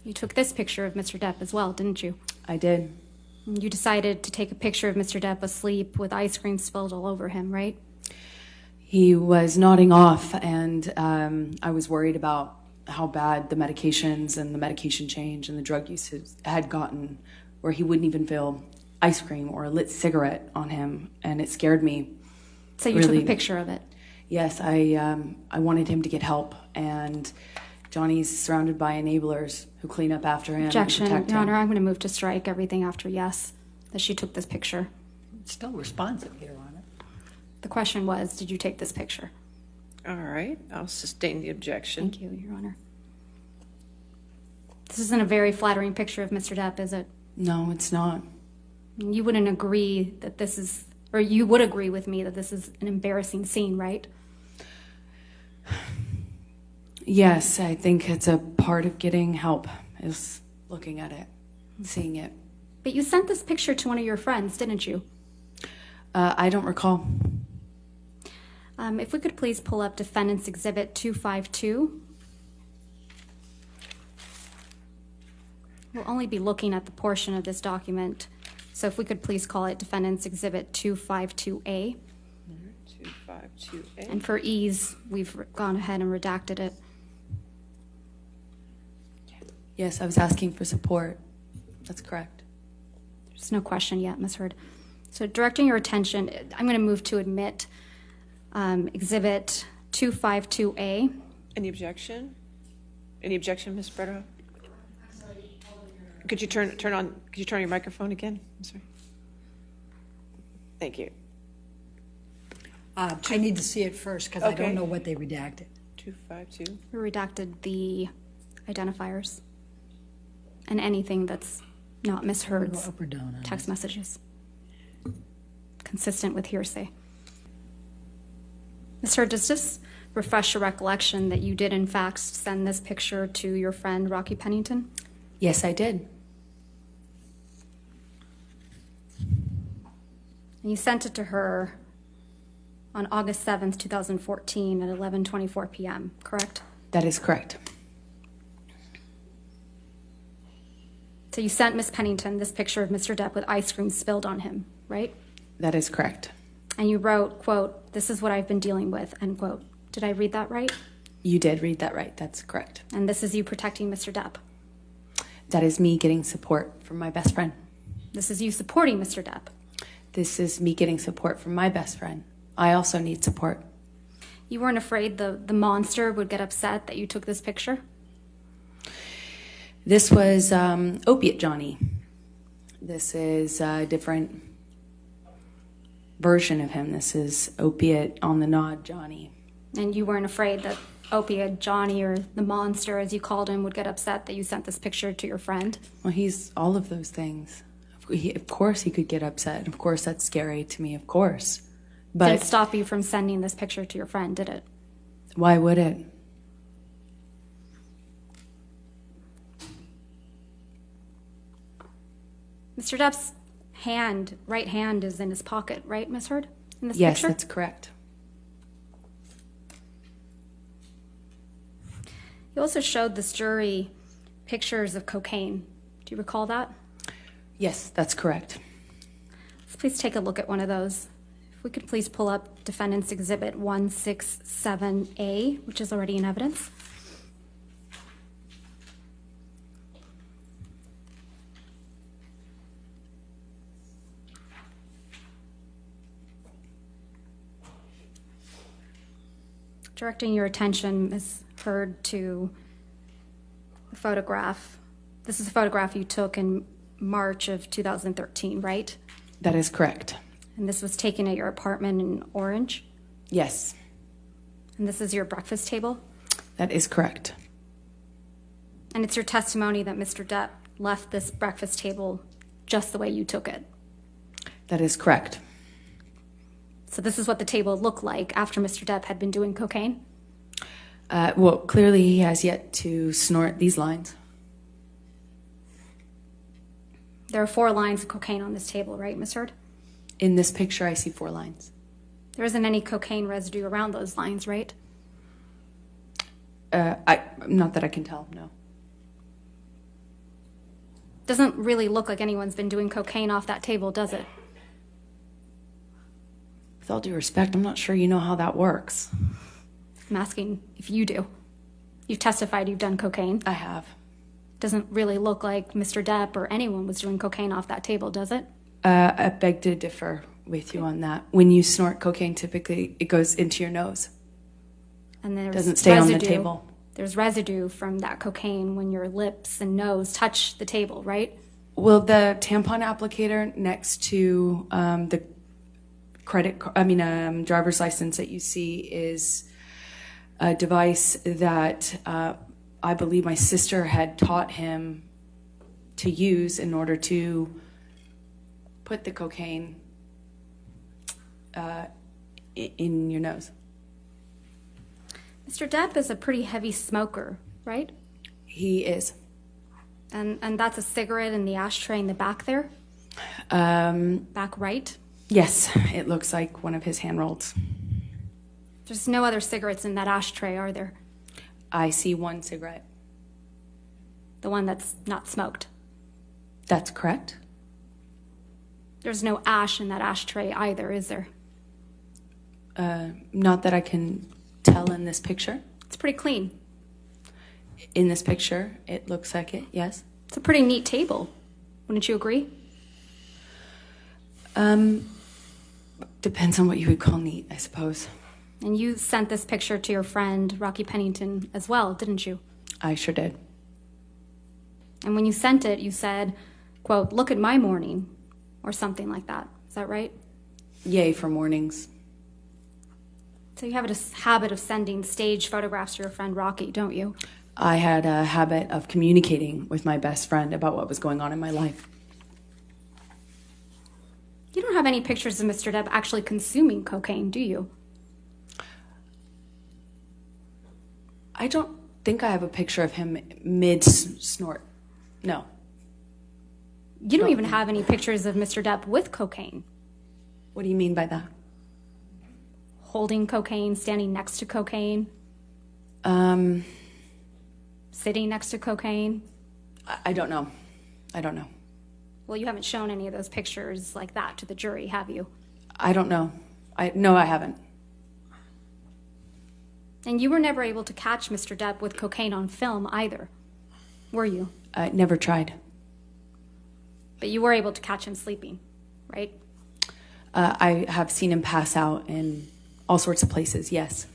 You took this picture of Mr. Depp as well, didn't you? I did. You decided to take a picture of Mr. Depp asleep with ice cream spilled all over him, right? He was nodding off, and I was worried about how bad the medications and the medication change and the drug use had gotten, where he wouldn't even feel ice cream or a lit cigarette on him, and it scared me. So you took a picture of it? Yes, I wanted him to get help, and Johnny's surrounded by enablers who clean up after him. Objection, and protect Your him. Honor, I'm going to move to strike everything after yes, that she took this picture. It's still responsive, Your Honor. The question was, did you take this picture? All right, I'll sustain the objection. Thank you, Your Honor. This isn't a very flattering picture of Mr. Depp, is it? No, it's not. You wouldn't agree that this is, or you would agree with me that this is an embarrassing scene, right? Yes, I think it's a part of getting help, is looking at it, seeing it. But you sent this picture to one of your friends, didn't you? I don't recall. If we could please pull up Defendant's Exhibit 252. We'll only be looking at the portion of this document, so if we could please call it Defendant's Exhibit 252A. 252A. And for ease, we've gone ahead and redacted it. Yes, I was asking for support. That's correct. There's no question yet, Ms. Hurd. So directing your attention, I'm going to move to admit Exhibit 252A. Any objection? Any objection, Ms. Bretta? Could you turn on your microphone again? I'm sorry. Thank you. I need to see it first because I Okay. don't know what they redacted. 252. We redacted the identifiers and anything that's not Ms. Hurd's Go up or down on text it. messages, consistent with hearsay. Ms. Hurd, does this refresh your recollection that you did in fact send this picture to your friend Rocky Pennington? Yes, I did. And you sent it to her on August 7th, 2014 at 11:24 p.m., correct? That is correct. So you sent Ms. Pennington this picture of Mr. Depp with ice cream spilled on him, right? That is correct. And you wrote, quote, "This is what I've been dealing with," end quote. Did I read that right? You did read that right. That's correct. And this is you protecting Mr. Depp. That is me getting support from my best friend. This is you supporting Mr. Depp. This is me getting support from my best friend. I also need support. You weren't afraid the monster would get upset that you took this picture? This was Opiate Johnny. This is a different version of him. This is Opiate on the Nod Johnny. And you weren't afraid that Opiate Johnny, or the monster as you called him, would get upset that you sent this picture to your friend? Well, he's all of those things. Of course he could get upset. Of course that's scary to me, of course. But Didn't stop you from sending this picture to your friend, did it? why would it? Mr. Depp's right hand is in his pocket, right, Ms. Hurd? In this Yes, picture? that's correct. You also showed this jury pictures of cocaine. Do you recall that? Yes, that's correct. Let's please take a look at one of those. If we could please pull up Defendant's Exhibit 167A, which is already in evidence. Directing your attention, Ms. Hurd, to the photograph. This is a photograph you took in March of 2013, right? That is correct. And this was taken at your apartment in Orange? Yes, And this is your breakfast table? that is correct. And it's your testimony that Mr. Depp left this breakfast table just the way you took it. That is correct. So this is what the table looked like after Mr. Depp had been doing cocaine? Well, clearly he has yet to snort these lines. There are 4 lines of cocaine on this table, right, Ms. Hurd? In this picture, I see 4 lines. There isn't any cocaine residue around those lines, right? Not that I can tell, no. Doesn't really look like anyone's been doing cocaine off that table, does it? With all due respect, I'm not sure you know how that works. I'm asking if you do. You've testified you've done cocaine. I have. Doesn't really look like Mr. Depp or anyone was doing cocaine off that table, does it? I beg to differ with you on that. When you snort cocaine, typically it goes into your nose. And there's Doesn't stay on the residue. table. There's residue from that cocaine when your lips and nose touch the table, right? Well, the tampon applicator next to the driver's license that you see is a device that I believe my sister had taught him to use in order to put the cocaine in your nose. Mr. Depp is a pretty heavy smoker, right? He is. And that's a cigarette in the ashtray in the back there? Back right? Yes, it looks like one of his hand rolls. There's no other cigarettes in that ashtray, are there? I see one cigarette. The one that's not smoked. That's correct. There's no ash in that ashtray either, is there? Not that I can tell in this picture. It's pretty clean. In this picture, it looks like it, yes. It's a pretty neat table. Wouldn't you agree? Depends on what you would call neat, I suppose. And you sent this picture to your friend, Rocky Pennington, as well, didn't you? I sure did. And when you sent it, you said, quote, "Look at my morning," or something like that. Is that right? Yay for mornings. So you have a habit of sending staged photographs to your friend Rocky, don't you? I had a habit of communicating with my best friend about what was going on in my life. You don't have any pictures of Mr. Depp actually consuming cocaine, do you? I don't think I have a picture of him mid-snort. No. You don't even have any pictures of Mr. Depp with cocaine. What do you mean by that? Holding cocaine, standing next to cocaine, sitting next to cocaine. I don't know. I don't know. Well, you haven't shown any of those pictures like that to the jury, have you? I don't know. No, I haven't. And you were never able to catch Mr. Depp with cocaine on film either, were you? I never tried. But you were able to catch him sleeping, right? I have seen him pass out in all sorts of places, yes.